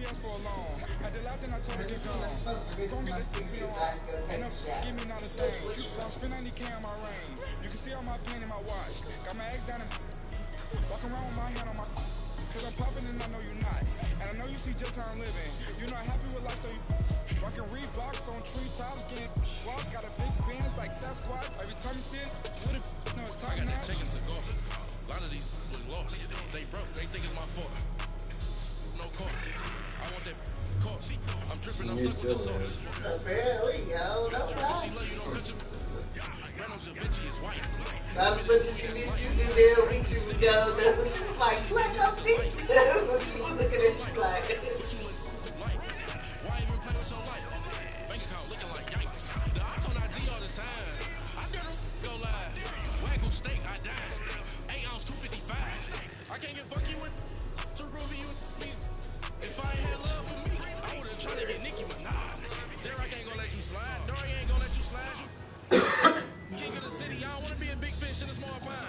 she asked for a loan. I did laugh, then I told her get gone. Don't get this, you know, ain't no give me not a thing. So I'm spending 90K on my ring. You can see all my pain in my watch. Got my eggs down and walking around with my hand on my. Cause I'm popping and I know you're not. And I know you see just how I'm living. You're not happy with life, so you rockin' Reeboks on treetops, getting walk. Got a big bands like Sasquatch. Every time you see it, with it, no, it's time now. I got that chicken to go. A lot of these was lost. They broke. They think it's my fault. No court. I want that court. I'm dripping. I'm stuck with the sauce. Apparently, I don't know why. She love you, don't cut your. Is white. That's what she used to do there a week ago. She was like, you ain't no sneak. That's what she was looking at you like. Why even play with your life? Bank account looking like yikes. The odds on IG all the time. I dare them go live. Wagyu steak, I died. 8 ounce, 255. I can't get fuck you with to groovy you me. If I ain't had love for me, I would've tried to get Nicki Minaj. Derek ain't gonna let you slide. Dory ain't gonna let you slide. King of the city, I don't wanna be a big fish in a small pond.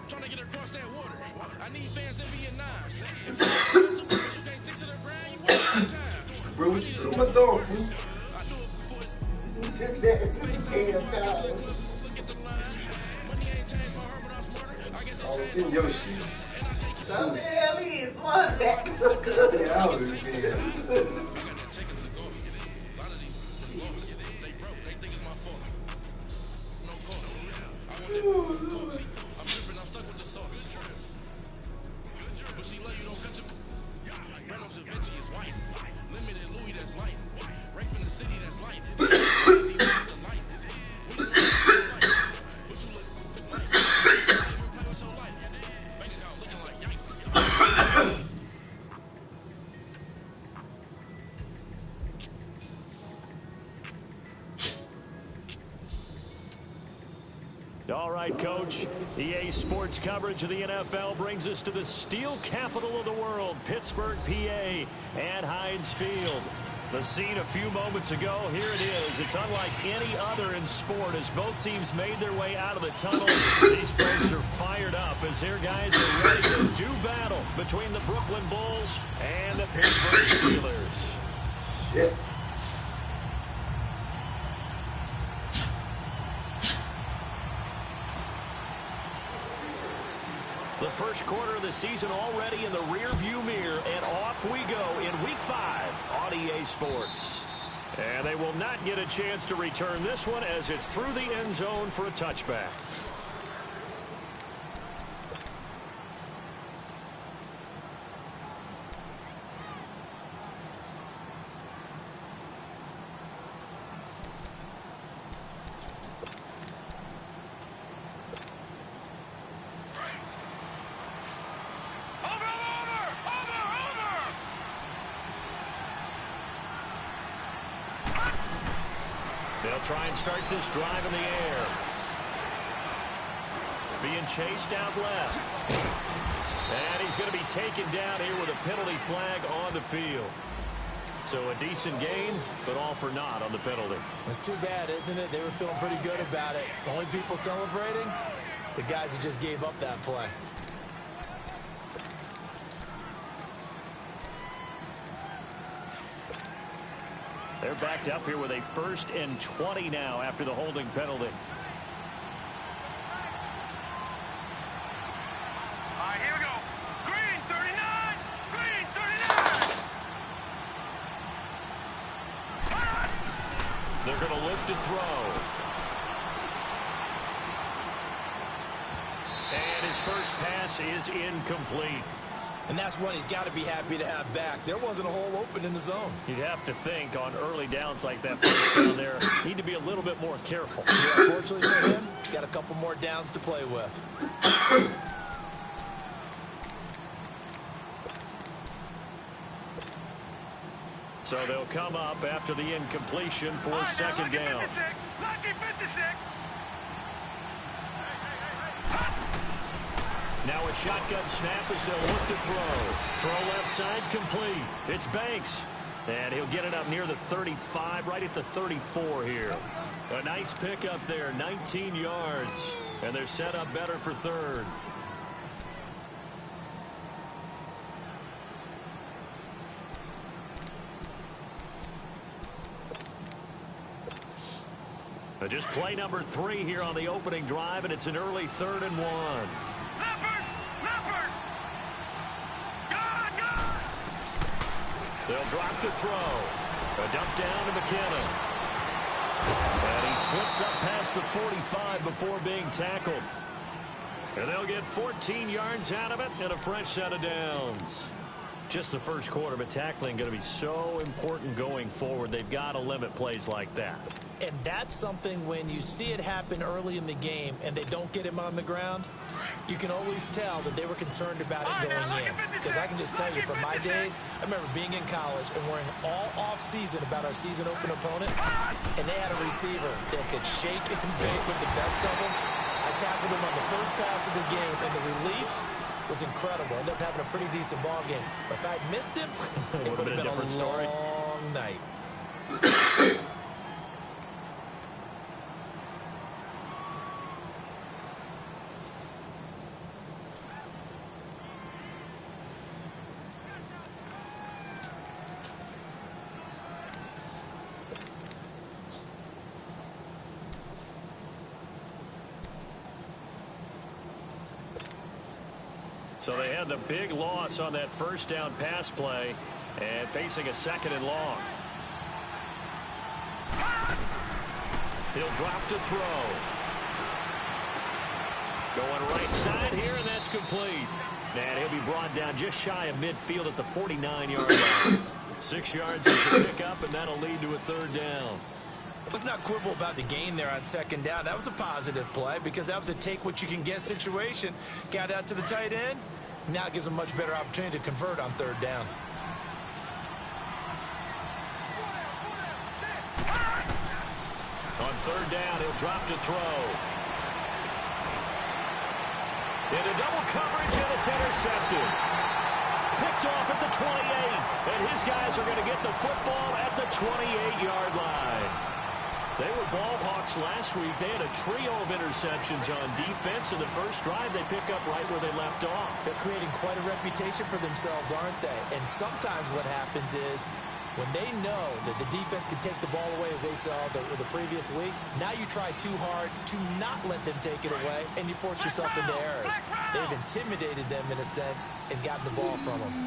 Trying to get across that water. I need fans in Vietnam. If you can't stick to the brand, you waste your time. Bro, what you threw my door, fool? I do it before. Took that to the damn town. Look at the line. Money ain't changed my heart, but I'm smarter. I guess it's changed. In your shit. So the hell he is one back. Yeah, I was in bed. I'm dripping, I'm stuck with the sauce. But she love you, don't cut your. Reynolds Da Vinci is white. Limited Louis, that's light. Right from the city, that's light. All right, Coach. EA Sports coverage of the NFL brings us to the steel capital of the world, Pittsburgh, PA, at Heinz Field. The scene a few moments ago, here it is. It's unlike any other in sport as both teams made their way out of the tunnel. These folks are fired up as their guys are ready to do battle between the Brooklyn Bulls and the Pittsburgh Steelers. Yeah. The first quarter of the season already in the rear-view mirror, and off we go in Week 5 on EA Sports. And they will not get a chance to return this one as it's through the end zone for a touchback. They'll try and start this drive in the air. Being chased out left. And he's going to be taken down here with a penalty flag on the field. So a decent gain, but all for naught on the penalty. It's too bad, isn't it? They were feeling pretty good about it. The only people celebrating, the guys who just gave up that play. They're backed up here with a 1st and 20 now after the holding penalty. All right, here we go. Green 39. Green 39. They're going to look to throw. And his first pass is incomplete. And that's one he's got to be happy to have back. There wasn't a hole open in the zone. You'd have to think on early downs like that first down there, need to be a little bit more careful. Yeah, fortunately for him, got a couple more downs to play with. So they'll come up after the incompletion for a second down. Lucky 56. Now a shotgun snap as they'll look to throw. Throw left side complete. It's Banks. And he'll get it up near the 35, right at the 34 here. A nice pickup there, 19 yards. And they're set up better for third. Just play number 3 here on the opening drive, and it's an early 3rd and 1. They'll drop to throw. A dump down to McKinnon. And he slips up past the 45 before being tackled. And they'll get 14 yards out of it and a fresh set of downs. Just the first quarter, but tackling going to be so important going forward. They've got to limit plays like that. And that's something when you see it happen early in the game and they don't get him on the ground, you can always tell that they were concerned about it going in. Because I can just tell you from my days, I remember being in college and worrying all off-season about our season open opponent, and they had a receiver that could shake and bake with the best of them. I tackled him on the first pass of the game, and the relief was incredible. Ended up having a pretty decent ball game. But if I'd missed him, it would have been a different story. Long night. So they had the big loss on that first down pass play and facing a 2nd and long. He'll drop to throw. Going right side here, and that's complete. And he'll be brought down just shy of midfield at the 49-yard line. 6 yards is the pickup, and that'll lead to a 3rd down. Let's not quibble about the gain there on 2nd down. That was a positive play because that was a take-what-you-can-get situation. Got out to the tight end. Now it gives them a much better opportunity to convert on 3rd down. On 3rd down, he'll drop to throw. Into double coverage, and it's intercepted. Picked off at the 28, and his guys are going to get the football at the 28-yard line. They were ball hawks last week. They had a trio of interceptions on defense. In the first drive, they pick up right where they left off. They're creating quite a reputation for themselves, aren't they? And sometimes what happens is when they know that the defense can take the ball away, as they saw the previous week, now you try too hard to not let them take it away, and you force yourself into errors. They've intimidated them in a sense and gotten the ball from them.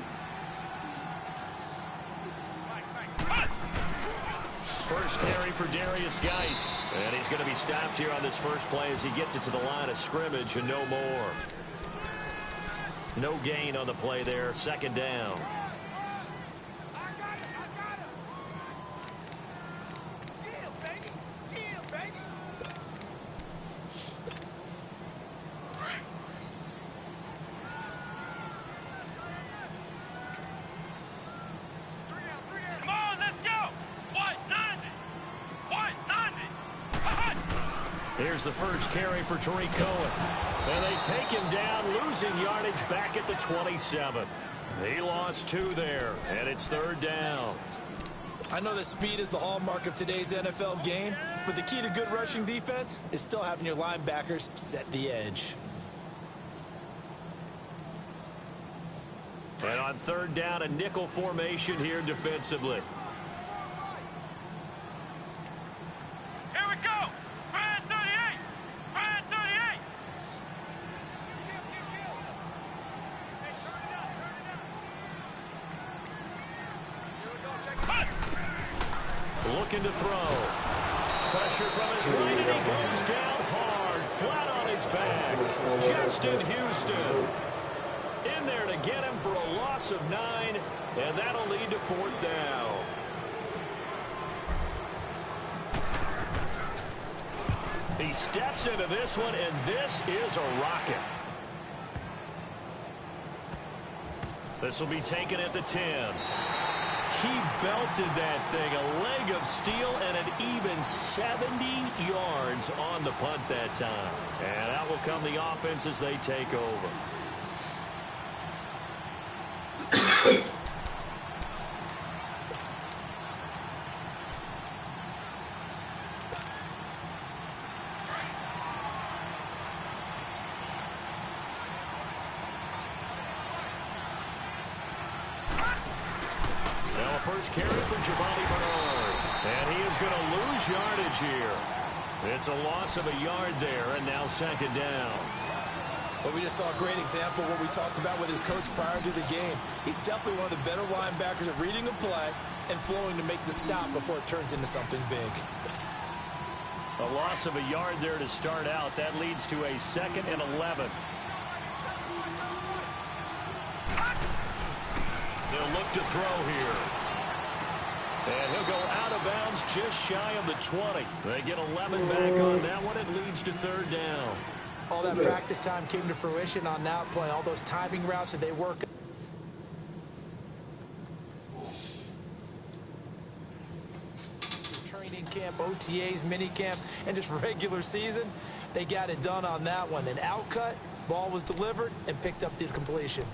First carry for Darius Geis. And he's going to be stopped here on this first play as he gets it to the line of scrimmage and no more. No gain on the play there. 2nd down. Here's the first carry for Tariq Cohen. And they take him down, losing yardage back at the 27. He lost 2 there, and it's 3rd down. I know that speed is the hallmark of today's NFL game, but the key to good rushing defense is still having your linebackers set the edge. And on 3rd down, a nickel formation here defensively. Looking to throw. Pressure from his right, and he goes down hard, flat on his back. Justin Houston in there to get him for a loss of 9, and that'll lead to 4th down. He steps into this one, and this is a rocket. This will be taken at the 10. He belted that thing, a leg of steel, and an even 70 yards on the punt that time. And that will come the offense as they take over. First carry for Giovanni Bernard. And he is going to lose yardage here. It's a loss of a yard there, and now second down. But we just saw a great example of what we talked about with his coach prior to the game. He's definitely one of the better linebackers at reading a play and flowing to make the stop before it turns into something big. A loss of a yard there to start out. That leads to a 2nd and 11. They'll look to throw here. And he'll go out of bounds just shy of the 20. They get 11 back on that one. It leads to 3rd down. All that practice time came to fruition on that play. All those timing routes that they work. Training camp, OTAs, mini camp, and just regular season, they got it done on that one. An outcut, ball was delivered, and picked up the completion.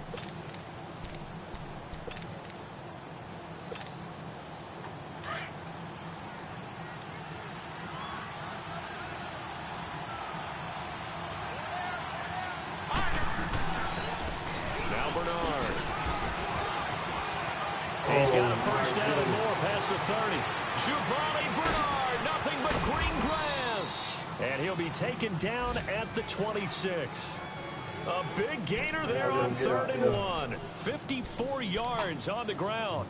He's got a first down and more past the 30. Giovanni Bernard, nothing but green grass. And he'll be taken down at the 26. A big gainer there on 3rd and 1. 54 yards on the ground.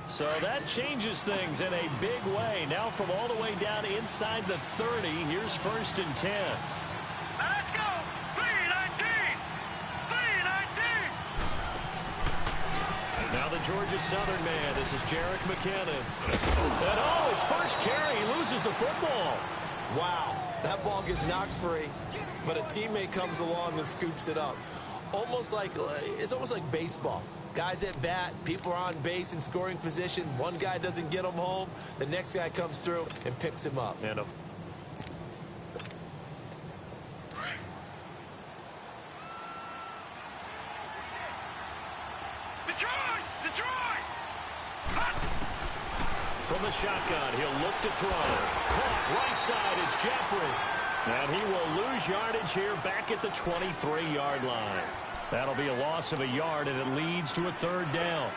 So that changes things in a big way. Now from all the way down inside the 30, here's 1st and 10. Let's go! 3-19! 3-19! Now the Georgia Southern man. This is Jerick McKinnon. And oh, his first carry, he loses the football. Wow, that ball gets knocked free, but a teammate comes along and scoops it up. It's almost like baseball. Guys at bat, people are on base in scoring position. One guy doesn't get him home. The next guy comes through and picks him up. And Detroit! from the shotgun, he'll look to throw. Caught right side is Jeffrey. And he will lose yardage here back at the 23-yard line. That'll be a loss of a yard, and it leads to a 3rd down.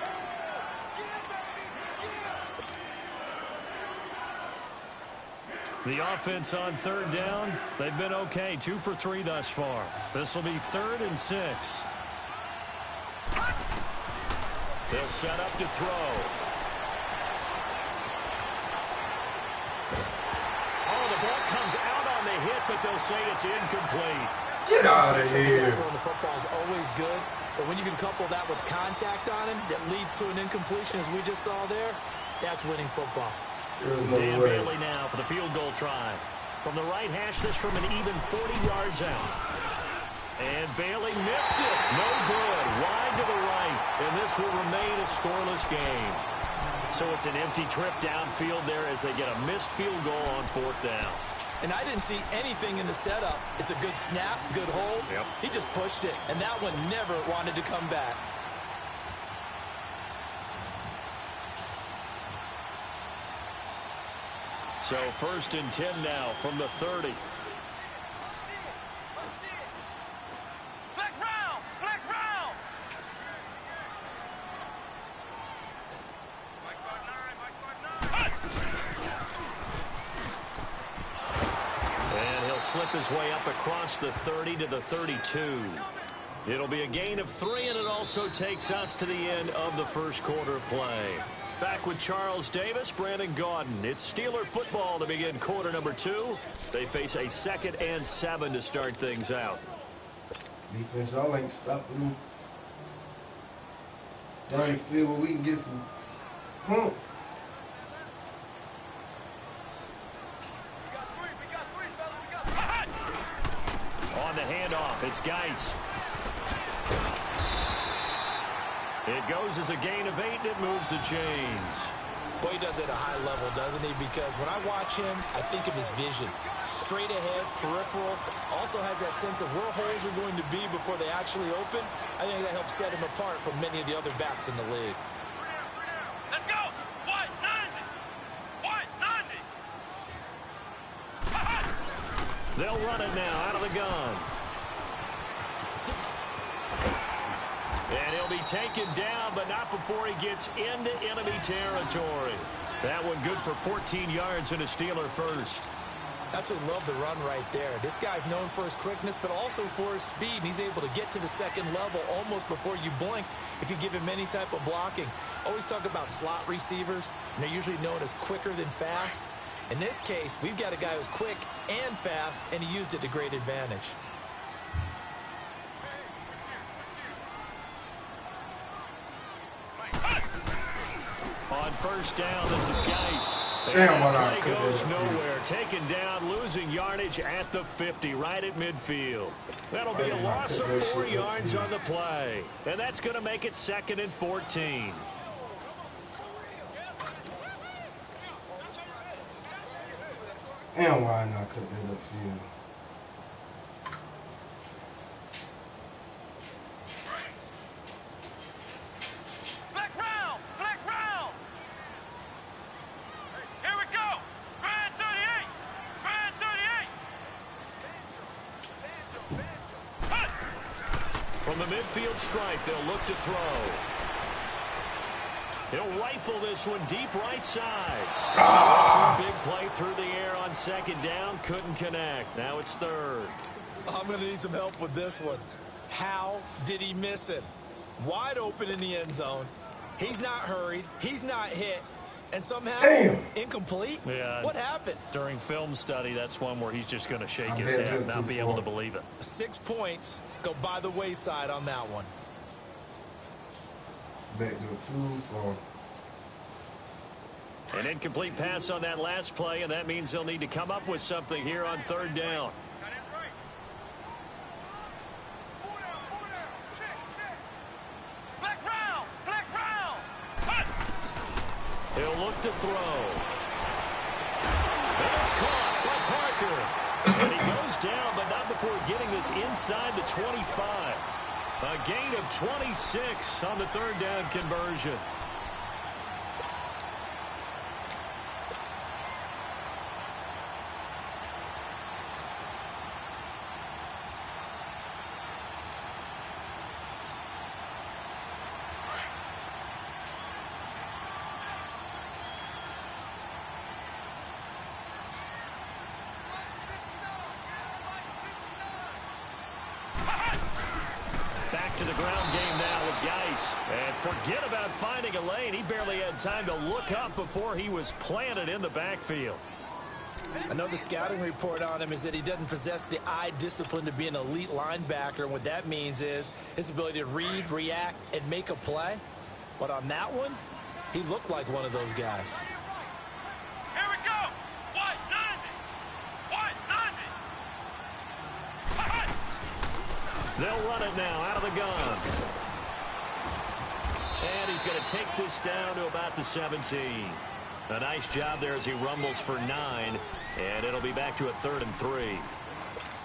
The offense on 3rd down, they've been okay. 2 for 3 thus far. This will be 3rd and 6. They'll set up to throw. Oh, the ball comes out on the hit, but they'll say it's incomplete. Get out of here. Throwing the football is always good, but when you can couple that with contact on him that leads to an incompletion, as we just saw there, that's winning football. Dan Bailey now for the field goal try. From the right hash, this from an even 40 yards out. And Bailey missed it. No good. Wide to the right. And this will remain a scoreless game. So it's an empty trip downfield there as they get a missed field goal on 4th down. And I didn't see anything in the setup. It's a good snap, good hold. Yep. He just pushed it, and that one never wanted to come back. So 1st and 10 now from the 30. Flex round! Flex round! And he'll slip his way up across the 30 to the 32. It'll be a gain of 3, and it also takes us to the end of the first quarter play. Back with Charles Davis, Brandon Gaudin. It's Steeler football to begin quarter number 2. They face a 2nd and 7 to start things out. Defense, y'all ain't stopping them. Down the field where we can get some points. On the handoff, it's Geis. It goes as a gain of 8, and it moves the chains. Boy, he does it at a high level, doesn't he? Because when I watch him, I think of his vision. Straight ahead, peripheral. Also has that sense of where holes are going to be before they actually open. I think that helps set him apart from many of the other backs in the league. Let's go! White 90! White 90! They'll run it now out of the gun. And he'll be taken down, but not before he gets into enemy territory. That one good for 14 yards and a Steeler first. Absolutely love the run right there. This guy's known for his quickness, but also for his speed. And he's able to get to the second level almost before you blink if you give him any type of blocking. Always talk about slot receivers, and they're usually known as quicker than fast. In this case, we've got a guy who's quick and fast, and he used it to great advantage. On first down, this is Geis. Damn, what Play I goes could do. nowhere. Taken down, losing yardage at the 50, right at midfield. That'll be a loss of 4 yards on the play. And that's going to make it 2nd and 14. And why not cut that upfield? Flex round! Flex round! Here we go! Grand 38! Grand 38! From the midfield stripe, they'll look to throw. He'll rifle this one deep right side. Big play through the air on 2nd down. Couldn't connect. Now it's 3rd. I'm going to need some help with this one. How did he miss it? Wide open in the end zone. He's not hurried. He's not hit. And somehow, incomplete? Yeah. What happened? During film study, that's one where he's just going to shake his head and not be able to believe it. 6 points go by the wayside on that one. Back to a 2 for. An incomplete pass on that last play, and that means they'll need to come up with something here on 3rd down. Flex round! Flex round! He'll look to throw. And it's caught by Parker. And he goes down, but not before getting this inside the 25. A gain of 26 on the 3rd down conversion. Back to the ground game now with Geis. And forget about finding a lane. He barely had time to look up before he was planted in the backfield. I know the scouting report on him is that he doesn't possess the eye discipline to be an elite linebacker. And what that means is his ability to read, react, and make a play. But on that one, he looked like one of those guys. Here we go! White 90! White 90! They'll run it now out of the gun. And he's going to take this down to about the 17. A nice job there as he rumbles for 9. And it'll be back to a 3rd and 3.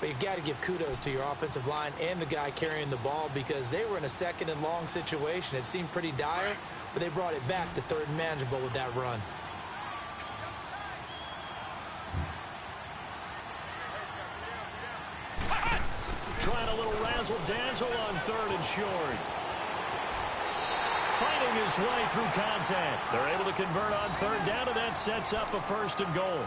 But you've got to give kudos to your offensive line and the guy carrying the ball because they were in a 2nd and long situation. It seemed pretty dire, but they brought it back to 3rd and manageable with that run. Trying a little razzle-dazzle on 3rd and short. Fighting his way through contact. They're able to convert on 3rd down, and that sets up a 1st and goal.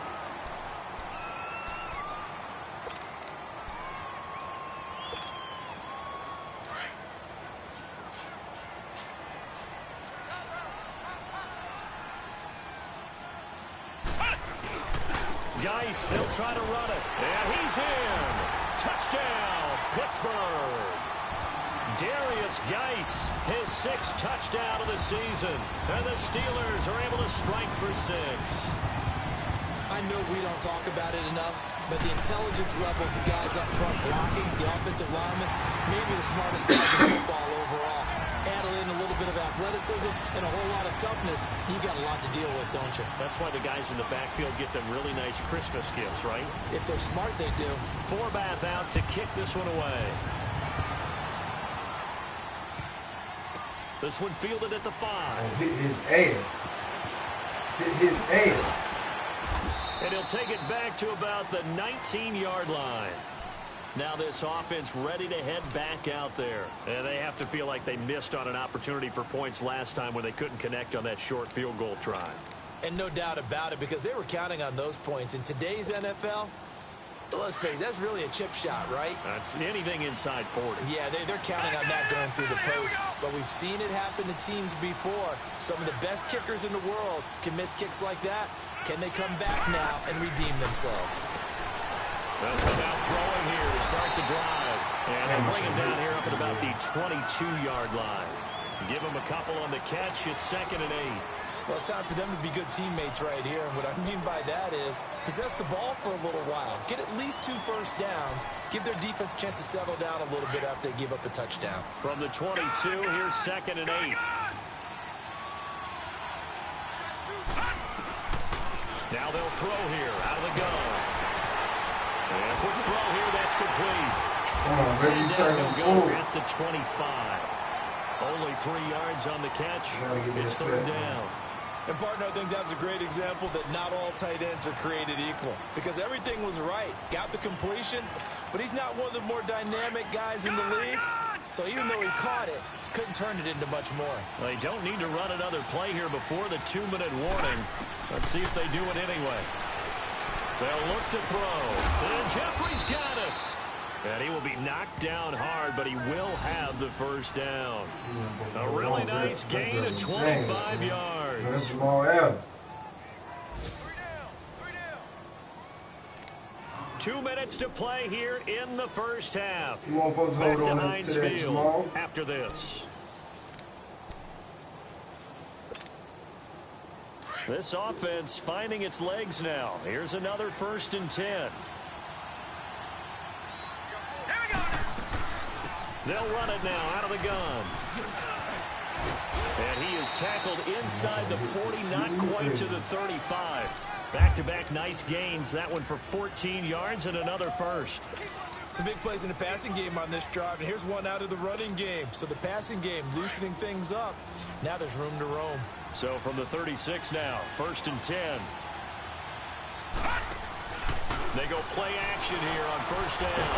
Geis, they'll try to run it. And he's in. Touchdown, Pittsburgh. Darius Geis, his 6th touchdown of the season. And the Steelers are able to strike for 6. I know we don't talk about it enough, but the intelligence level of the guys up front blocking, the offensive linemen, maybe the smartest guys in football overall. Add in a little bit of athleticism and a whole lot of toughness, you got a lot to deal with, don't you? That's why the guys in the backfield get them really nice Christmas gifts, right? If they're smart, they do. Forbath out to kick this one away. This one fielded at the 5. Oh, hit his ass. Hit his ass. And he'll take it back to about the 19-yard line. Now this offense ready to head back out there. And they have to feel like they missed on an opportunity for points last time when they couldn't connect on that short field goal try. And no doubt about it, because they were counting on those points. In today's NFL, let's face it, that's really a chip shot, right? That's anything inside 40. Yeah, they're counting on that going through the post. But we've seen it happen to teams before. Some of the best kickers in the world can miss kicks like that. Can they come back now and redeem themselves? They'll come out throwing here to start the drive. And they'll bring him down here up at about the 22-yard line. Give him a couple on the catch. It's 2nd and 8. Well, it's time for them to be good teammates right here. And what I mean by that is possess the ball for a little while. Get at least 2 first downs. Give their defense a chance to settle down a little bit after they give up a touchdown. From the 22, here's 2nd and 8. Now they'll throw here out of the gun. And quick throw here, that's complete. Come on, baby, you turn them forward. At the 25. Only 3 yards on the catch. It's 3rd down. And, partner, I think that's a great example that not all tight ends are created equal. Because everything was right. Got the completion, but he's not one of the more dynamic guys in the league. So even though he caught it, couldn't turn it into much more. They don't need to run another play here before the 2-minute warning. Let's see if they do it anyway. They'll look to throw. And Jeffrey's got it. And he will be knocked down hard, but he will have the first down. A really nice gain of 25 yards. That's Jamal Adams. 2 minutes to play here in the first half. You won't both hold on to that, Jamal. After this. This offense finding its legs now. Here's another 1st and 10. They'll run it now out of the gun. And he is tackled inside the 40, not quite to the 35. Back-to-back nice gains. That one for 14 yards and another first. Some big plays in the passing game on this drive, and here's one out of the running game. So the passing game loosening things up. Now there's room to roam. So from the 36 now, 1st and 10. They go play action here on 1st down.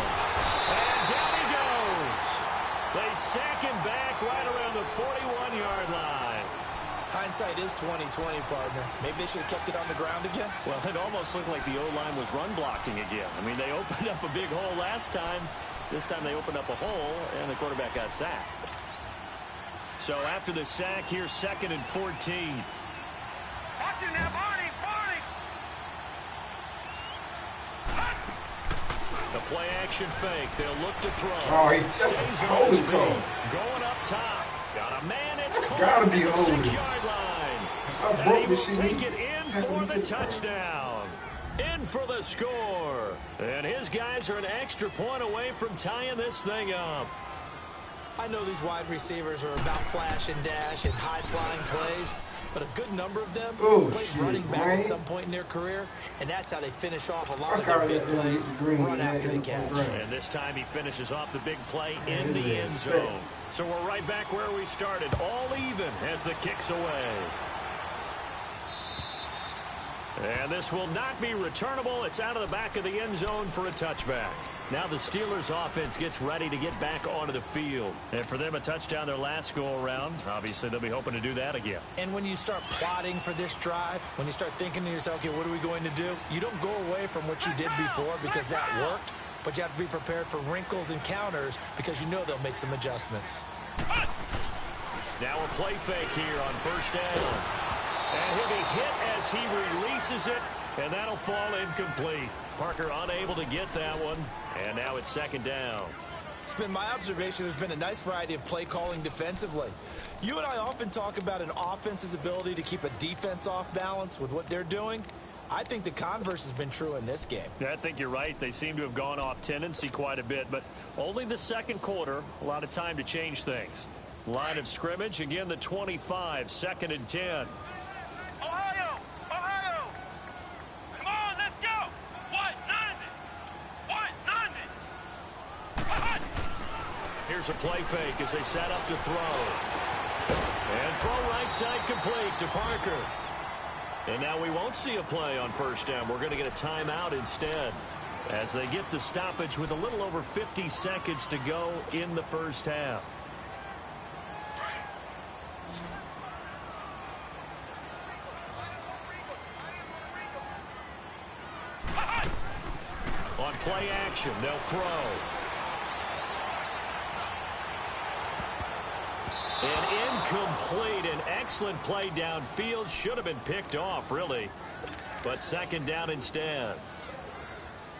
And down he goes. They sack him back right around the 41-yard line. Hindsight is 20/20, partner. Maybe they should have kept it on the ground again. Well, it almost looked like the O-line was run blocking again. I mean, they opened up a big hole last time. This time they opened up a hole, and the quarterback got sacked. So after the sack, here's 2nd and 14. Watch it now, Barney, Barney. The play action fake. They'll look to throw. Oh, he just holding call. Going up top. Got a man. It's gotta be holding. 6-yard line. I broke the shit. Take it in for the touchdown. In for the score. And his guys are an extra point away from tying this thing up. I know these wide receivers are about flash and dash and high-flying plays, but a good number of them played running back at some point in their career, and that's how they finish off a lot of their big plays, run after the catch. And this time he finishes off the big play in the end zone. So we're right back where we started, all even as the kick's away. And this will not be returnable. It's out of the back of the end zone for a touchback. Now the Steelers offense gets ready to get back onto the field. And for them, a touchdown their last go-around. Obviously, they'll be hoping to do that again. And when you start plotting for this drive, when you start thinking to yourself, okay, what are we going to do? You don't go away from what you did before because that worked, but you have to be prepared for wrinkles and counters because you know they'll make some adjustments. Now a play fake here on 1st down. And he'll be hit as he releases it, and that'll fall incomplete. Parker unable to get that one, and now it's 2nd down. It's been my observation there's been a nice variety of play calling defensively. You and I often talk about an offense's ability to keep a defense off balance with what they're doing. I think the converse has been true in this game. I think you're right. They seem to have gone off tendency quite a bit, but only the 2nd quarter, a lot of time to change things. Line of scrimmage, again the 25, 2nd and 10. Ohio! Ohio! Come on, let's go! What? Nothing! What? Nothing! Here's a play fake as they set up to throw. And throw right side complete to Parker. And now we won't see a play on 1st down. We're going to get a timeout instead. as they get the stoppage with a little over 50 seconds to go in the first half. On play action, they'll throw. And incomplete. An excellent play downfield. Should have been picked off, really. But second down instead.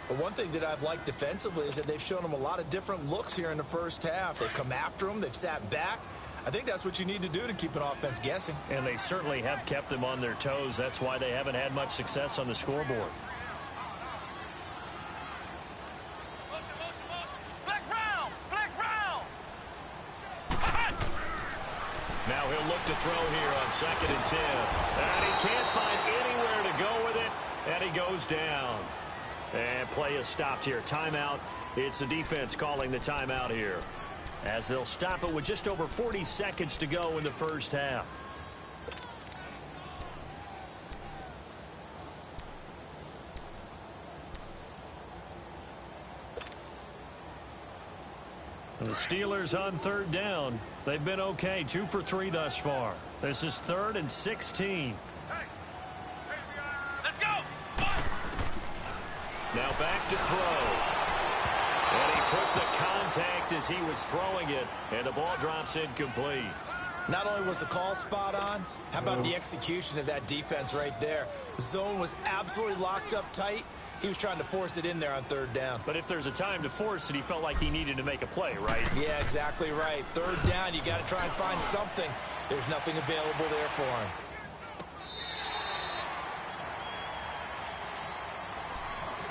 But one thing that I've liked defensively is that they've shown them a lot of different looks here in the first half. They've come after them. They've sat back. I think that's what you need to do to keep an offense guessing. And they certainly have kept them on their toes. That's why they haven't had much success on the scoreboard. Now he'll look to throw here on 2nd and 10. And he can't find anywhere to go with it. And he goes down. And play is stopped here. Timeout. It's the defense calling the timeout here, as they'll stop it with just over 40 seconds to go in the first half. And the Steelers on 3rd down. They've been okay, 2 for 3 thus far. This is 3rd and 16. Let's go. Now back to throw. And he took the contact as he was throwing it, and the ball drops incomplete. Not only was the call spot on, how about the execution of that defense right there? The zone was absolutely locked up tight. He was trying to force it in there on 3rd down. But if there's a time to force it, he felt like he needed to make a play, right? Yeah, exactly right. 3rd down, you got to try and find something. There's nothing available there for him.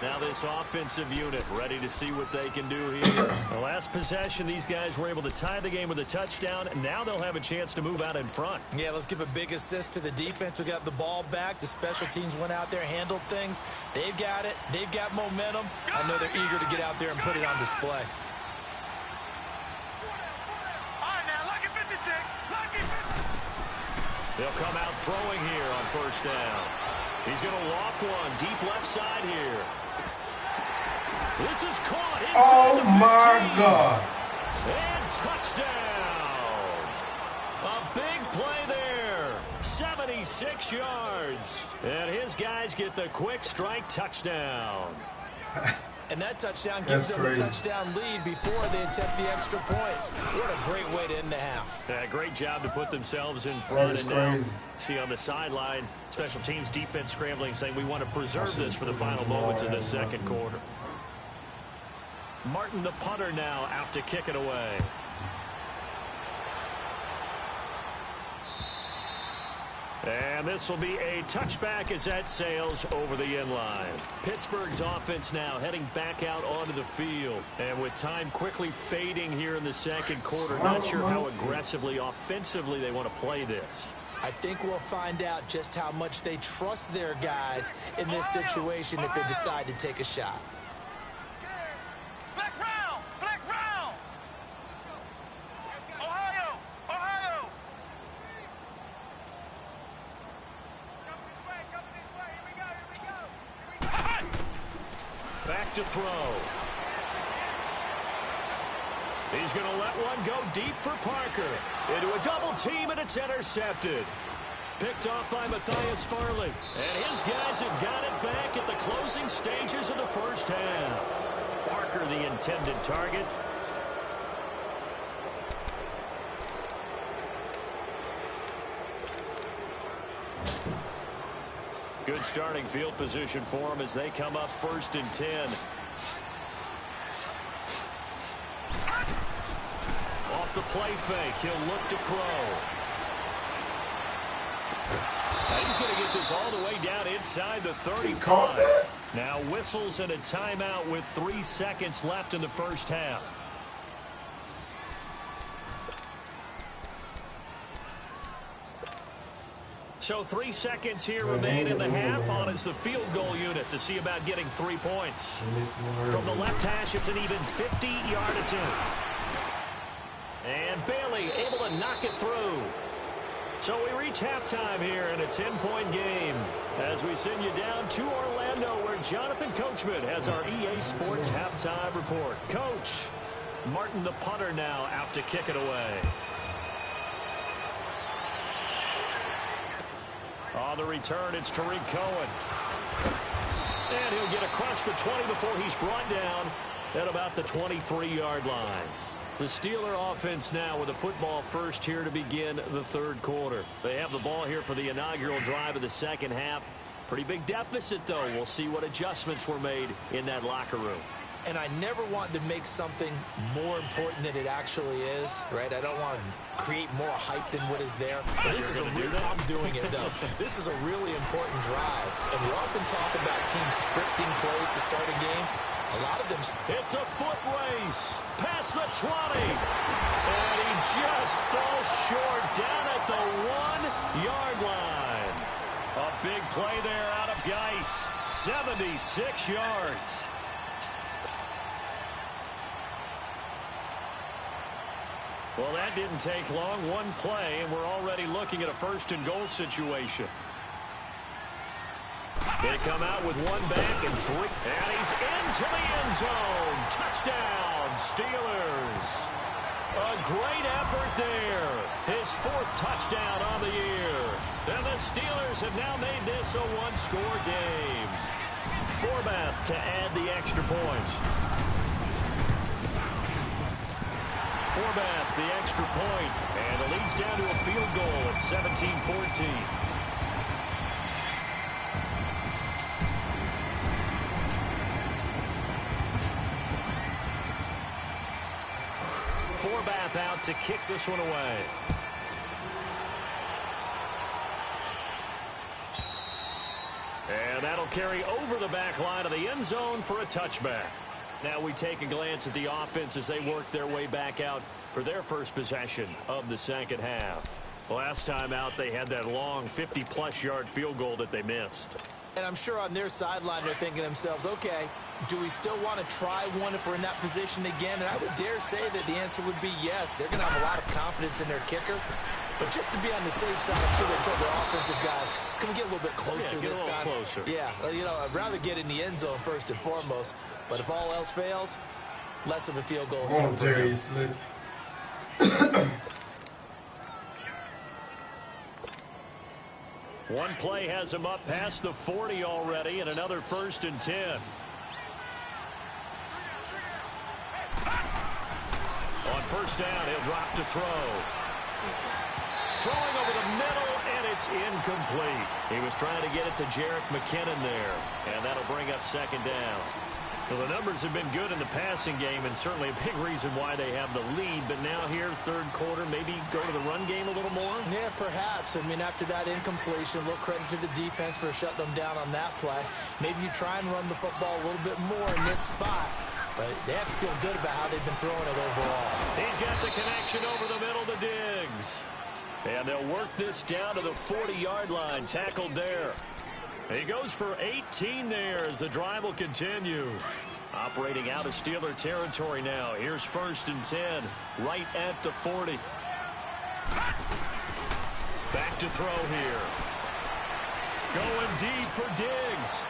Now this offensive unit ready to see what they can do here. The last possession, these guys were able to tie the game with a touchdown, and now they'll have a chance to move out in front. Yeah, let's give a big assist to the defense who got the ball back. The special teams went out there, handled things. They've got it. They've got momentum. I know they're eager to get out there and put it on display. All right, now, lucky 56. Lucky 56. They'll come out throwing here on 1st down. He's going to loft one deep left side here. This is caught inside Oh the 15. my God. And touchdown. A big play there. 76 yards. And his guys get the quick strike touchdown. And that touchdown gives them a touchdown lead before they attempt the extra point. What a great way to end the half. Yeah, great job to put themselves in front. That's and now, crazy. see on the sideline, special teams defense scrambling, saying we want to preserve this for the final moments of the second quarter. Martin, the punter, now out to kick it away. And this will be a touchback as that sails over the end line. Pittsburgh's offense now heading back out onto the field. And with time quickly fading here in the second quarter, not sure how aggressively, offensively they want to play this. I think we'll find out just how much they trust their guys in this situation if they decide to take a shot. Flex round. Flex round. Ohio. Ohio. Come this way. Here we go. Here we go. Back to throw. He's going to let one go deep for Parker. Into a double team, and it's intercepted. Picked off by Matthias Farley. And his guys have got it back at the closing stages of the first half. Parker, the intended target. Good starting field position for them as they come up 1st and 10. Off the play fake, he'll look to throw. And he's going to get this all the way down inside the 35. Now whistles and a timeout with 3 seconds left in the first half. So 3 seconds here remain in the half. On is the field goal unit to see about getting 3 points. From the left hash, it's an even 50-yard attempt. And Bailey able to knock it through. So we reach halftime here in a 10-point game as we send you down to Orlando. Orlando, where Jonathan Coachman has our EA Sports halftime report. Coach, Martin the punter now out to kick it away. On the return, it's Tariq Cohen. And he'll get across the 20 before he's brought down at about the 23-yard line. The Steeler offense now with a football first here to begin the third quarter. They have the ball here for the inaugural drive of the second half. Pretty big deficit, though. We'll see what adjustments were made in that locker room. And I never want to make something more important than it actually is, right? I don't want to create more hype than what is there. But this is a real, I'm doing it, though. This is a really important drive. And we often talk about teams scripting plays to start a game. A lot of them. It's a foot race past the 20. And he just falls short down at the 1-yard line. A big play there out of Geis. 76 yards. Well, that didn't take long. One play, and we're already looking at a first-and-goal situation. They come out with one back and three. And he's into the end zone. Touchdown, Steelers. A great effort there. His fourth touchdown on the year. And the Steelers have now made this a one-score game. Forbath to add the extra point. Forbath, the extra point, and it leads down to a field goal at 17-14. Forbath out to kick this one away. And that'll carry over the back line of the end zone for a touchback. Now we take a glance at the offense as they work their way back out for their first possession of the second half. Last time out, they had that long 50-plus yard field goal that they missed. And I'm sure on their sideline they're thinking to themselves, okay, do we still want to try one if we're in that position again? And I would dare say that the answer would be yes. They're going to have a lot of confidence in their kicker. But just to be on the safe side, I'm sure they told their offensive guys, can we get a little bit closer this time? Closer. Yeah, you know, I'd rather get in the end zone first and foremost. But if all else fails, less of a field goal attempt for him. One play has him up past the 40 already, and another 1st and 10. On first down, he'll drop to throw. Throwing over the middle, and it's incomplete. He was trying to get it to Jerick McKinnon there, and that'll bring up second down. Well, the numbers have been good in the passing game, and certainly a big reason why they have the lead. But now here, third quarter, maybe go to the run game a little more? Yeah, perhaps. I mean, after that incompletion, a little credit to the defense for shutting them down on that play. Maybe you try and run the football a little bit more in this spot. But they have to feel good about how they've been throwing it overall. He's got the connection over the middle to Diggs. And they'll work this down to the 40-yard line, tackled there. He goes for 18 there as the drive will continue. Operating out of Steeler territory now. Here's 1st and 10, right at the 40. Back to throw here. Going deep for Diggs.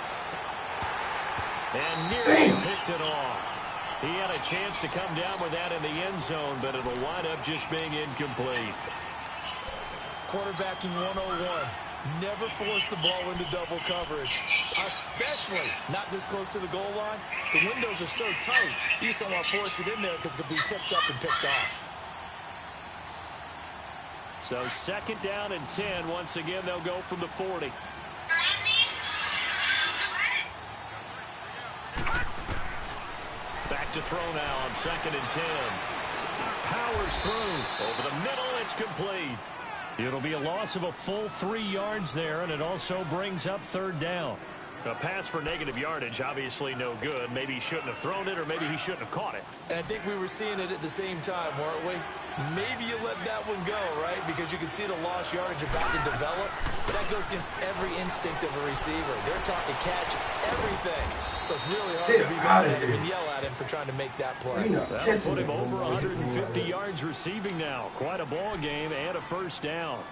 And nearly picked it off. He had a chance to come down with that in the end zone, but it'll wind up just being incomplete. Quarterbacking 101. Never force the ball into double coverage, especially not this close to the goal line. The windows are so tight, you just don't want to force it in there because it could be tipped up and picked off. So 2nd down and 10. Once again, they'll go from the 40. Back to throw now on 2nd and 10. Powers through. Over the middle, it's complete. It'll be a loss of a full 3 yards there, and it also brings up 3rd down. A pass for negative yardage, obviously no good. Maybe he shouldn't have thrown it, or maybe he shouldn't have caught it. And I think we were seeing it at the same time, weren't we? Maybe you let that one go, right? Because you can see the lost yardage about to develop. But that goes against every instinct of a receiver. They're taught to catch everything. So it's really hard to be mad at him and yell at him for trying to make that play. That'll put him over 150 yards receiving now. Quite a ball game and a 1st down.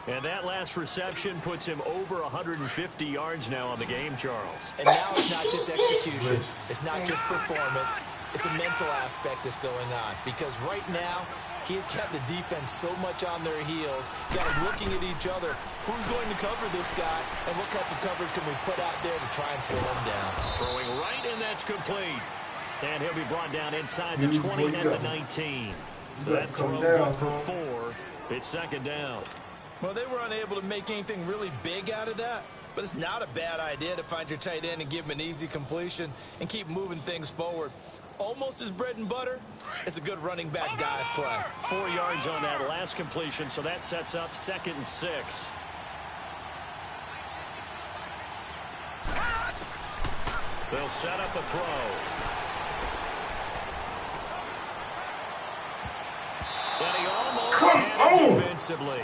And that last reception puts him over 150 yards now on the game, Charles. And now it's not just execution. It's not just performance. It's a mental aspect that's going on. Because right now, he's got the defense so much on their heels, got them looking at each other. Who's going to cover this guy, and what type of coverage can we put out there to try and slow him down? Throwing right, and that's complete. And he'll be brought down inside the 20 at the 19. That throw good for 4. It's second down. Well, they were unable to make anything really big out of that, but it's not a bad idea to find your tight end and give him an easy completion and keep moving things forward. Almost his bread and butter. It's a good running back dive play. 4 yards on that last completion, so that sets up 2nd and 6. They'll set up a throw. And he almost had it defensively.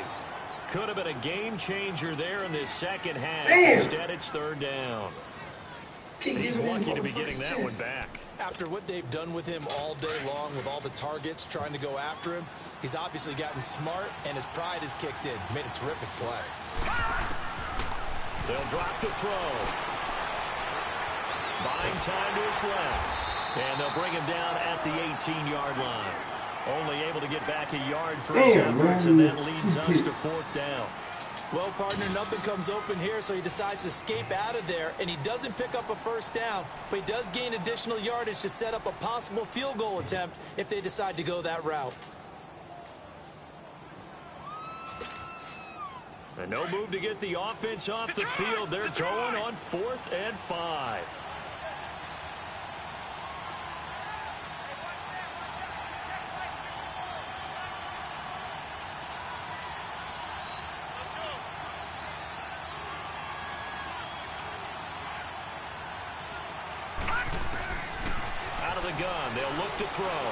Could have been a game changer there in this second half. Damn. Instead, it's 3rd down. He's lucky to be getting that one back. After what they've done with him all day long, with all the targets trying to go after him, he's obviously gotten smart, and his pride has kicked in. Made a terrific play. They'll drop the throw. Buying time to his left. And they'll bring him down at the 18-yard line. Only able to get back a yard for his efforts, and that leads us to 4th down. Well, partner, nothing comes open here, so he decides to escape out of there, and he doesn't pick up a 1st down, but he does gain additional yardage to set up a possible field goal attempt if they decide to go that route. And no move to get the offense off the field. They're going on 4th and 5. Gun. They'll look to throw.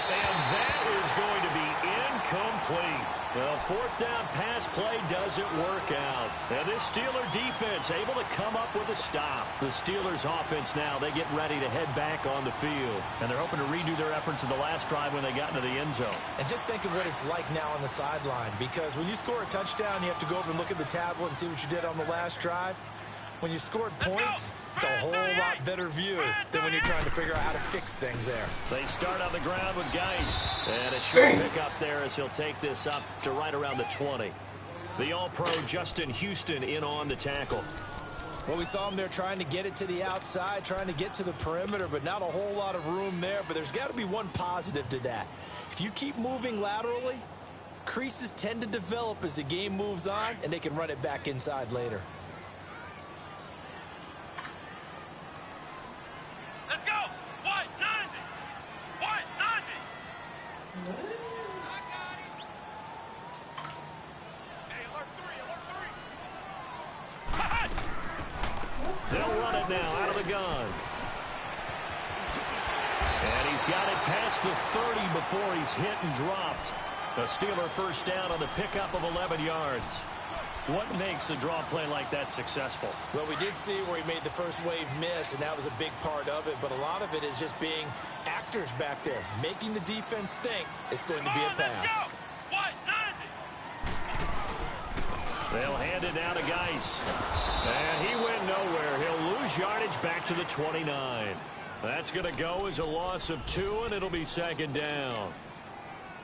And that is going to be incomplete. Well, 4th down pass play doesn't work out. And this Steeler defense able to come up with a stop. The Steelers offense now, they get ready to head back on the field. And they're hoping to redo their efforts in the last drive when they got into the end zone. And just think of what it's like now on the sideline. Because when you score a touchdown, you have to go over and look at the tablet and see what you did on the last drive. When you scored points, it's a whole lot better view than when you're trying to figure out how to fix things there. They start on the ground with Geis. And a short pick up there as he'll take this up to right around the 20. The All-Pro Justin Houston in on the tackle. Well, we saw him there trying to get it to the outside, trying to get to the perimeter, but not a whole lot of room there. But there's got to be one positive to that. If you keep moving laterally, creases tend to develop as the game moves on, and they can run it back inside later. Let's go! 190! 190! Hey, alert 3, alert 3! They'll run it now out of the gun. And he's got it past the 30 before he's hit and dropped. A Steeler 1st down on the pickup of 11 yards. What makes a draw play like that successful? Well, we did see where he made the first wave miss, and that was a big part of it. But a lot of it is just being actors back there, making the defense think it's going to be a pass. They'll hand it down to Geis. And he went nowhere. He'll lose yardage back to the 29. That's going to go as a loss of 2, and it'll be 2nd down.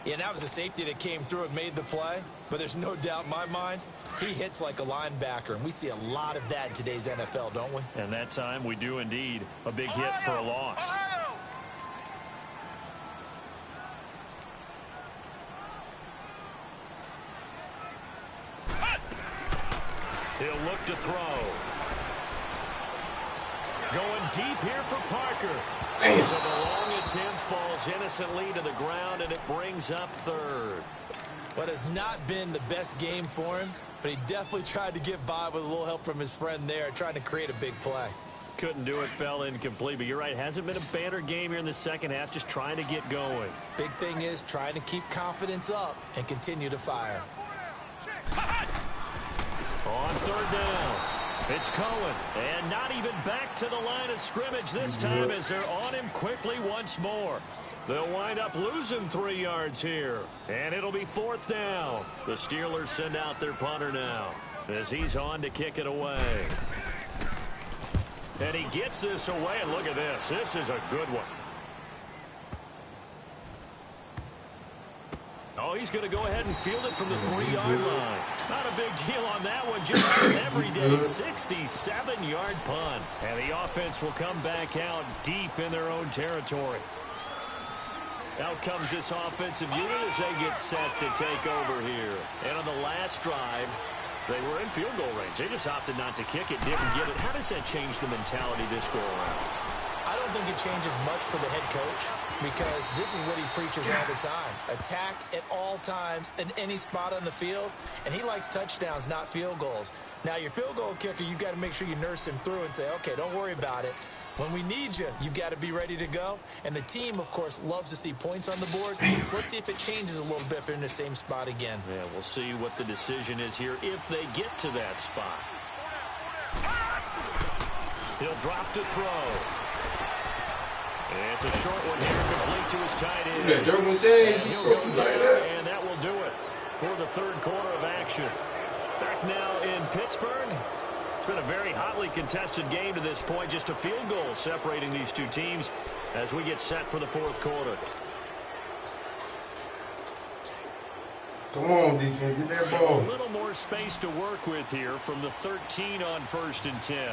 Yeah, that was a safety that came through and made the play. But there's no doubt in my mind, he hits like a linebacker. And we see a lot of that in today's NFL, don't we? And that time we do indeed. A big hit for a loss. He'll look to throw. Going deep here for Parker. So the long attempt falls innocently to the ground, and it brings up 3rd. What has not been the best game for him, but he definitely tried to get by with a little help from his friend there, trying to create a big play. Couldn't do it, fell incomplete, but you're right. Hasn't been a banner game here in the second half, just trying to get going. Big thing is trying to keep confidence up and continue to fire. On 3rd down, it's Cohen, and not even back to the line of scrimmage this time as they're on him quickly once more. They'll wind up losing 3 yards here. And it'll be 4th down. The Steelers send out their punter now as he's on to kick it away. And he gets this away, and look at this. This is a good one. Oh, he's going to go ahead and field it from the 3-yard line. Not a big deal on that one. Just an everyday 67-yard punt. And the offense will come back out deep in their own territory. Out comes this offensive unit as they get set to take over here. And on the last drive, they were in field goal range. They just opted not to kick it, didn't get it. How does that change the mentality this go around? I don't think it changes much for the head coach because this is what he preaches all the time. Attack at all times in any spot on the field, and he likes touchdowns, not field goals. Now, your field goal kicker, you've got to make sure you nurse him through and say, okay, don't worry about it. When we need you, you've got to be ready to go. And the team, of course, loves to see points on the board. So let's see if it changes a little bit if they're in the same spot again. Yeah, we'll see what the decision is here if they get to that spot. He'll drop to throw. It's a short one here, complete to his tight end. And he'll go down, and that will do it for the 3rd quarter of action. Back now in Pittsburgh. It's been a very hotly contested game to this point. Just a field goal separating these two teams as we get set for the 4th quarter. Come on, defense, get that ball. So a little more space to work with here from the 13 on 1st and 10.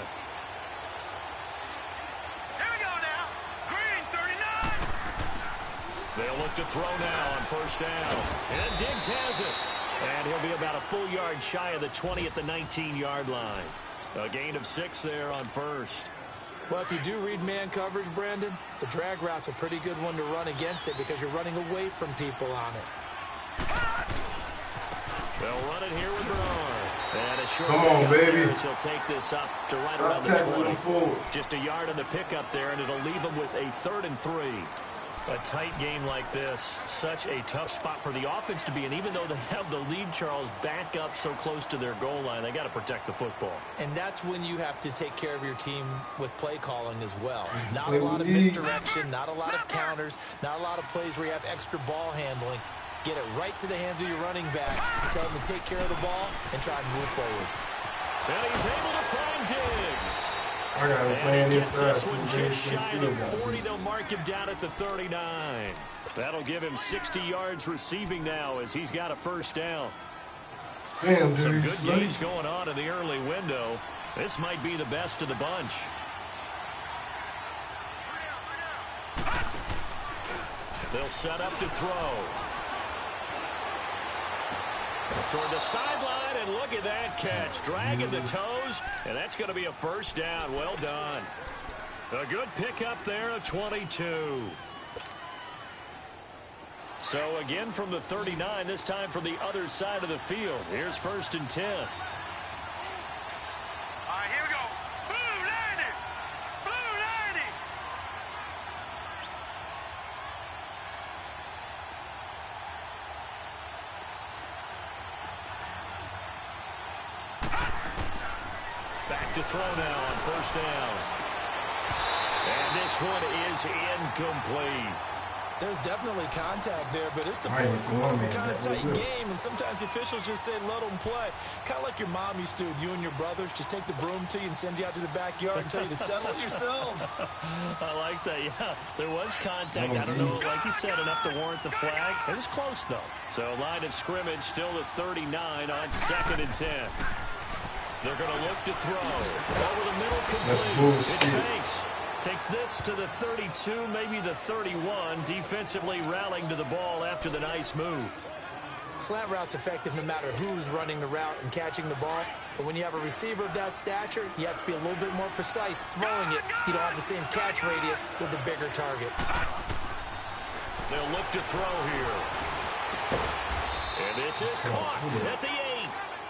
They'll look to throw now on 1st down. And Diggs has it. And he'll be about a full yard shy of the 20 at the 19-yard line. A gain of 6 there on 1st. Well, if you do read man coverage, Brandon, the drag route's a pretty good one to run against it because you're running away from people on it. They'll run it here with their arm. And a short Come on, baby. He'll take this up to right around the 20. Just a yard on the pickup there, and it'll leave him with a 3rd and 3. A tight game like this, such a tough spot for the offense to be in. Even though they have the lead, Charles, back up so close to their goal line, they got to protect the football. And that's when you have to take care of your team with play calling as well. Not a lot of misdirection, not a lot of counters, not a lot of plays where you have extra ball handling. Get it right to the hands of your running back. Tell them to take care of the ball and try and move forward. And he's able to find Diggs. I got him playing this side. This one just shy of the 40. They'll mark him down at the 39. That'll give him 60 yards receiving now as he's got a 1st down. Damn, dude. Some good games going on in the early window. This might be the best of the bunch. They'll set up to throw. Toward the sideline, and look at that catch. Dragging the toes, and that's going to be a 1st down. Well done. A good pickup there, a 22. So again from the 39, this time from the other side of the field. Here's 1st and 10. All right, here we go. Blue 90. Blue 90. Back to throw now on 1st down. And this one is incomplete. There's definitely contact there, but it's the kind of tight game, and sometimes the officials just say, let them play. Kind of like your mom used to with you and your brothers. Just take the broom to you and send you out to the backyard and tell you to settle it yourselves. I like that, yeah. There was contact. I don't know, like you said, enough to warrant the flag. It was close, though. So line of scrimmage still at 39 on 2nd and 10. They're going to look to throw. Over the middle, complete. It's Banks. Takes this to the 32, maybe the 31. Defensively rallying to the ball after the nice move. Slant route's effective no matter who's running the route and catching the ball. But when you have a receiver of that stature, you have to be a little bit more precise throwing it. You don't have the same catch radius with the bigger targets. They'll look to throw here. And this is caught at the 8.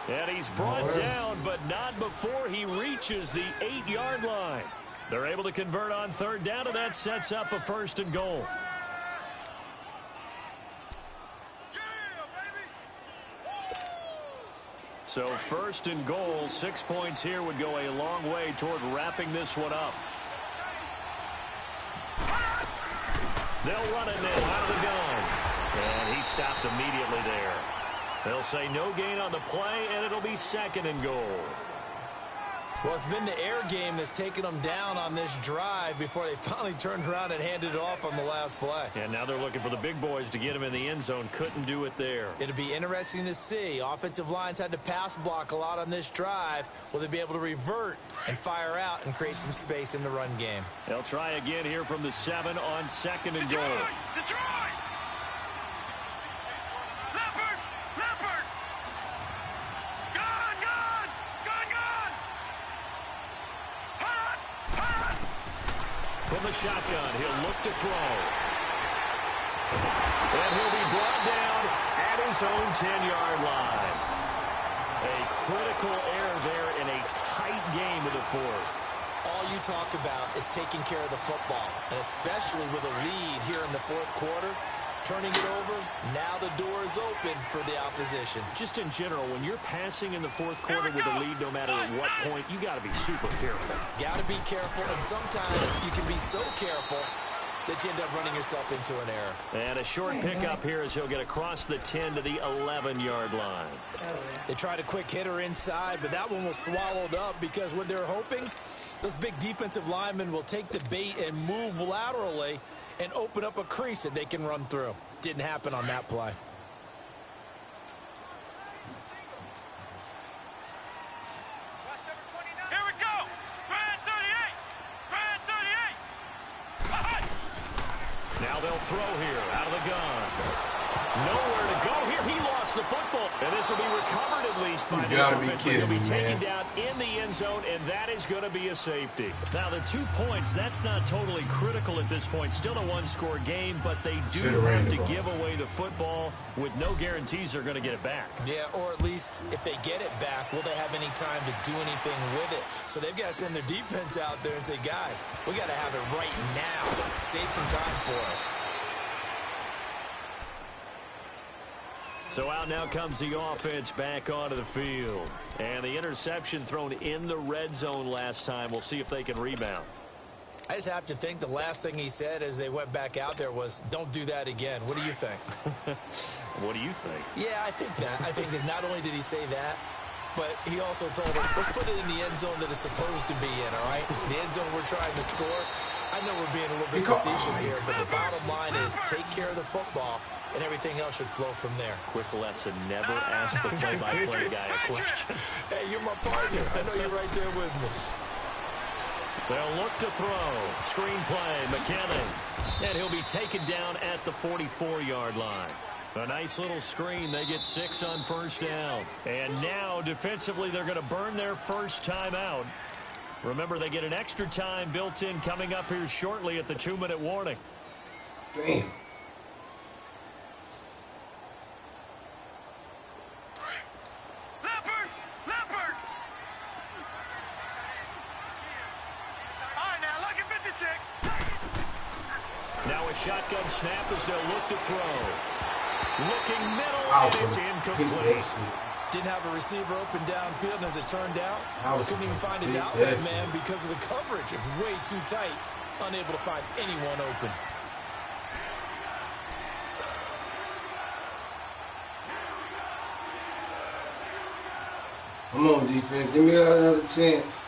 And he's brought down, but not before he reaches the 8-yard line. They're able to convert on 3rd down, and that sets up a 1st and goal. So 1st and goal, 6 points here would go a long way toward wrapping this one up. They'll run it now out of the gun. And he stopped immediately there. They'll say no gain on the play, and it'll be second and goal. Well, it's been the air game that's taken them down on this drive before they finally turned around and handed it off on the last play. And now they're looking for the big boys to get him in the end zone. Couldn't do it there. It'll be interesting to see. Offensive lines had to pass block a lot on this drive. Will they be able to revert and fire out and create some space in the run game? They'll try again here from the 7 on second and goal. Detroit! Leopard! Leopard! Gone! Gone! Gone! Gone! Hot! Hot! From the shotgun, he'll look to throw. And he'll be brought down at his own 10-yard line. A critical error there in a tight game of the fourth. All you talk about is taking care of the football, and especially with a lead here in the fourth quarter, turning it over, now the door is open for the opposition. Just in general, when you're passing in the fourth quarter with a lead, no matter at what point, you got to be super careful. Got to be careful, and sometimes you can be so careful that you end up running yourself into an error. And a short pickup here as he'll get across the 10 to the 11-yard line. They tried a quick hitter inside, but that one was swallowed up because what they're hoping, those big defensive linemen will take the bait and move laterally and open up a crease that they can run through. Didn't happen on that play. Here we go! Grand 38! Grand 38! Now they'll throw here out of the gun. Nowhere to go here. He lost the football. And this will be recovered at least by the offense. He'll be taken down in the end zone, and that is going to be a safety. Now, the 2 points, that's not totally critical at this point. Still a one-score game, but they do have to give away the football with no guarantees they're going to get it back. Yeah, or at least if they get it back, will they have any time to do anything with it? So they've got to send their defense out there and say, guys, we got to have it right now. Save some time for us. So out now comes the offense back onto the field. And the interception thrown in the red zone last time. We'll see if they can rebound. I just have to think the last thing he said as they went back out there was, don't do that again. What do you think? What do you think? Yeah, I think that. I think that not only did he say that, but he also told them, let's put it in the end zone that it's supposed to be in, all right? The end zone we're trying to score. I know we're being a little bit facetious here, but the bottom line is take care of the football, and everything else should flow from there. Quick lesson, never ask the play-by-play guy a question. Hey, you're my partner. I know you're right there with me. They'll look to throw. Screen play, McKinnon. And he'll be taken down at the 44-yard line. A nice little screen. They get 6 on first down. And now, defensively, they're going to burn their first timeout. Remember, they get an extra time built in coming up here shortly at the 2-minute warning. Damn. Leopard! Leopard! All right, now, lucky 56. Now a shotgun snap as they'll look to throw. Looking middle, and it's incomplete. Didn't have a receiver open downfield, and as it turned out, couldn't even find his big outlet pass. man because of the coverage. It was way too tight, unable to find anyone open. Come on, defense. Give me another chance.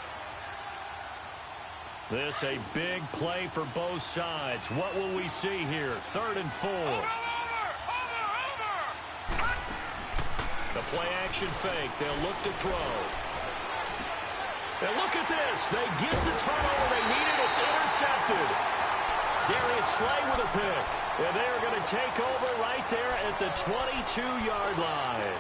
This a big play for both sides. What will we see here? 3rd and 4. The play action fake. They'll look to throw. And look at this. They get the turnover they needed. It's intercepted. Darius Slay with a pick. And they're going to take over right there at the 22-yard line.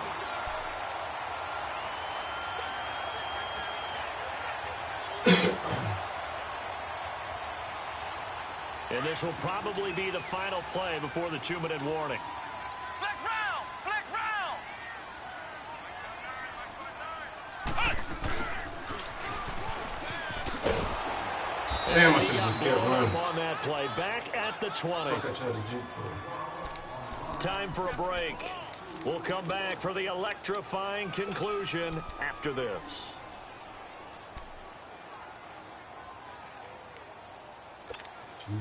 And this will probably be the final play before the 2-minute warning. Flex round! Flex round! Damn, I should have just kept running. On that play, back at the 20. I tried to juke for him. Time for a break. We'll come back for the electrifying conclusion after this.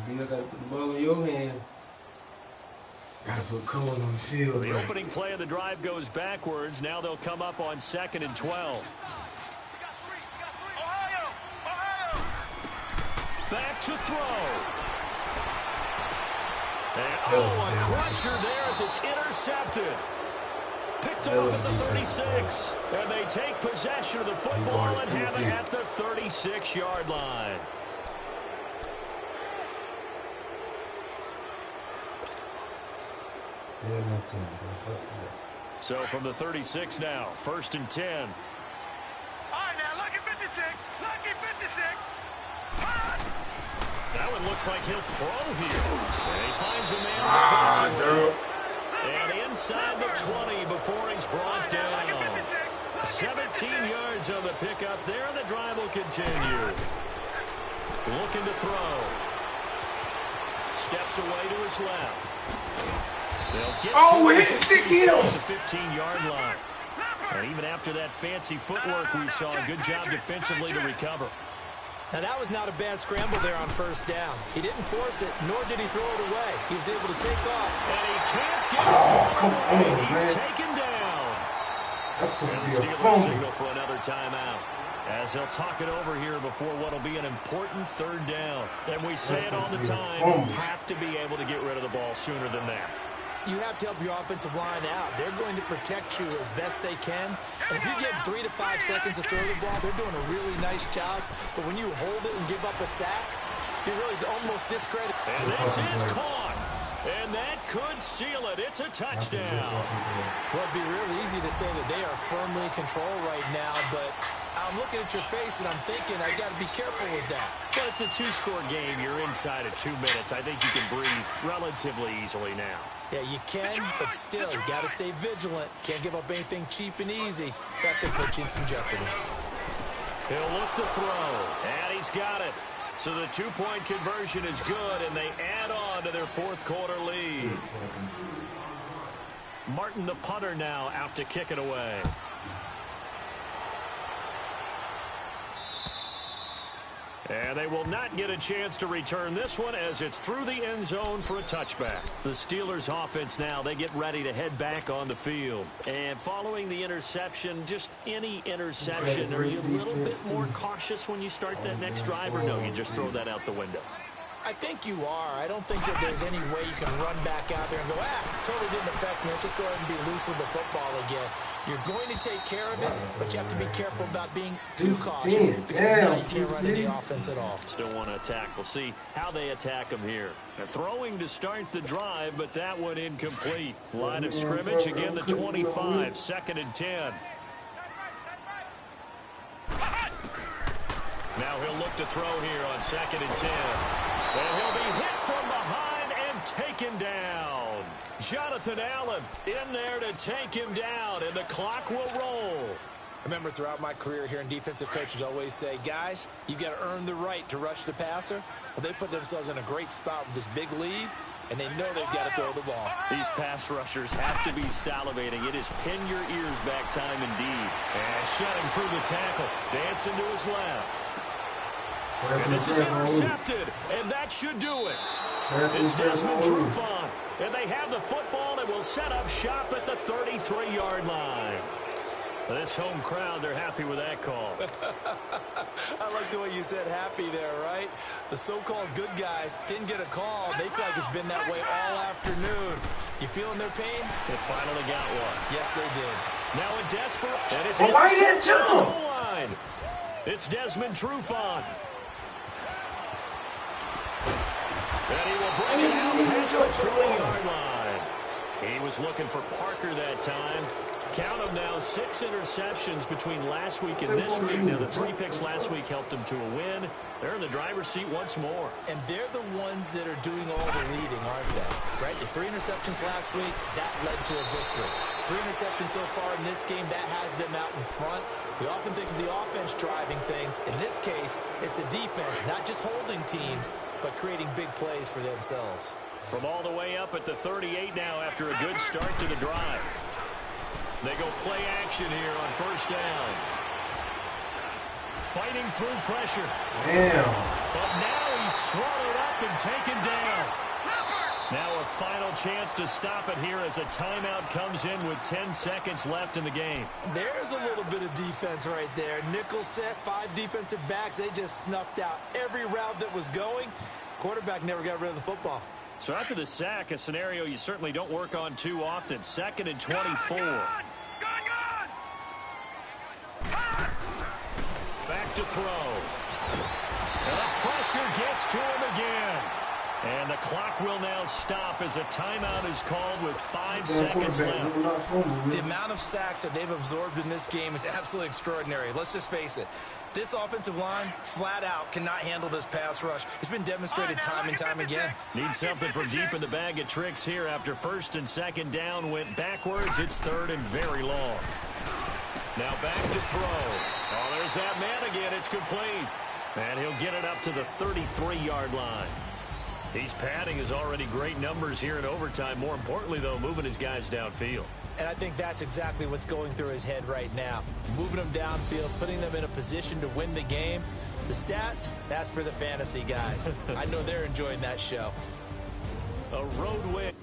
You gotta put the ball in your hand. Gotta put Cole on the field. The right? opening play of the drive goes backwards. Now they'll come up on 2nd and 12. Back to throw. And a crusher there as it's intercepted. Picked off at the 36. And they take possession of the football and have it at the 36-yard line. So from the 36 now, 1st and 10. All right, now, lucky 56. Lucky 56. That one looks like he'll throw here. And he finds a man across the road. And inside the 20 before he's brought down. 17 yards on the pickup there. The drive will continue. Looking to throw. Steps away to his left. They'll get to the 15-yard line. And even after that fancy footwork we saw, a good job defensively to recover. Now, that was not a bad scramble there on 1st down. He didn't force it, nor did he throw it away. He was able to take off. And he can't get it. Come on, He's man. taken down. That's supposed to And be the a Steelers fumble. signal for another timeout. As they'll talk it over here before what will be an important 3rd down. And we say it all the time, you have to be able to get rid of the ball sooner than that. You have to help your offensive line out. They're going to protect you as best they can. And if you get 3 to 5 seconds to throw the ball, they're doing a really nice job. But when you hold it and give up a sack, you're really almost discredited. And this is caught. And that could seal it. It's a touchdown. Well, it'd be real easy to say that they are firmly in control right now, but I'm looking at your face and I'm thinking I got to be careful with that. But it's a 2-score game. You're inside of 2 minutes. I think you can breathe relatively easily now. Yeah, you can, but still, you got to stay vigilant. Can't give up anything cheap and easy. That could put you in some jeopardy. He'll look to throw, and he's got it. So the 2-point conversion is good, and they add on to their 4th quarter lead. Martin, the punter, now out to kick it away. And they will not get a chance to return this one as it's through the end zone for a touchback. The Steelers offense now, they get ready to head back on the field. And following the interception, just any interception, are you a little bit more cautious when you start that next drive, or no, you just throw that out the window? I think you are. I don't think that there's any way you can run back out there and go, totally didn't affect me. Let's just go ahead and be loose with the football again. You're going to take care of it, but you have to be careful about being too cautious because now you can't run any offense at all. Still want to attack. We'll see how they attack them here. They're throwing to start the drive, but that one incomplete. Line of scrimmage, again the 25, 2nd and 10. Now he'll look to throw here on 2nd and 10. And he'll be hit from behind and taken down. Jonathan Allen in there to take him down, and the clock will roll. I remember throughout my career hearing defensive coaches always say, guys, you got to earn the right to rush the passer. Well, they put themselves in a great spot with this big lead, and they know they've got to throw the ball. These pass rushers have to be salivating. It is pin your ears back time indeed. And shutting through the tackle. Dancing to his left. And this is intercepted, and that should do it. It's Desmond Trufant, and they have the football and will set up shop at the 33-yard line. This home crowd, they're happy with that call. I like the way you said happy there, right? The so-called good guys didn't get a call. They feel like it's been that way all afternoon. You feeling their pain? They finally got one. Yes, they did. Now a desperate, and it's why didn't jump? line. It's Desmond Trufant. And he will bring it out past the 20-yard line. He was looking for Parker that time. Count them now, 6 interceptions between last week and this week. Now, the 3 picks last week helped them to a win. They're in the driver's seat once more. And they're the ones that are doing all the leading, aren't they? Right? The 3 interceptions last week, that led to a victory. 3 interceptions so far in this game, that has them out in front. We often think of the offense driving things. In this case, it's the defense, not just holding teams, but creating big plays for themselves. From all the way up at the 38 now after a good start to the drive. They go play action here on 1st down. Fighting through pressure. Damn. But now he's swallowed up and taken down. Now a final chance to stop it here as a timeout comes in with 10 seconds left in the game. There's a little bit of defense right there. Nickel set, 5 defensive backs. They just snuffed out every route that was going. Quarterback never got rid of the football. So after the sack, a scenario you certainly don't work on too often. 2nd and 24. Back to throw. And the pressure gets to him again. And the clock will now stop as a timeout is called with 5 seconds left. The amount of sacks that they've absorbed in this game is absolutely extraordinary. Let's just face it. This offensive line, flat out, cannot handle this pass rush. It's been demonstrated time and time again. Need something from deep in the bag of tricks here after 1st and 2nd down went backwards. It's 3rd and very long. Now back to throw. Oh, there's that man again. It's complete. And he'll get it up to the 33-yard line. He's padding his already great numbers here in overtime. More importantly, though, moving his guys downfield. And I think that's exactly what's going through his head right now. Moving them downfield, putting them in a position to win the game. The stats, that's for the fantasy guys. I know they're enjoying that show. A road win.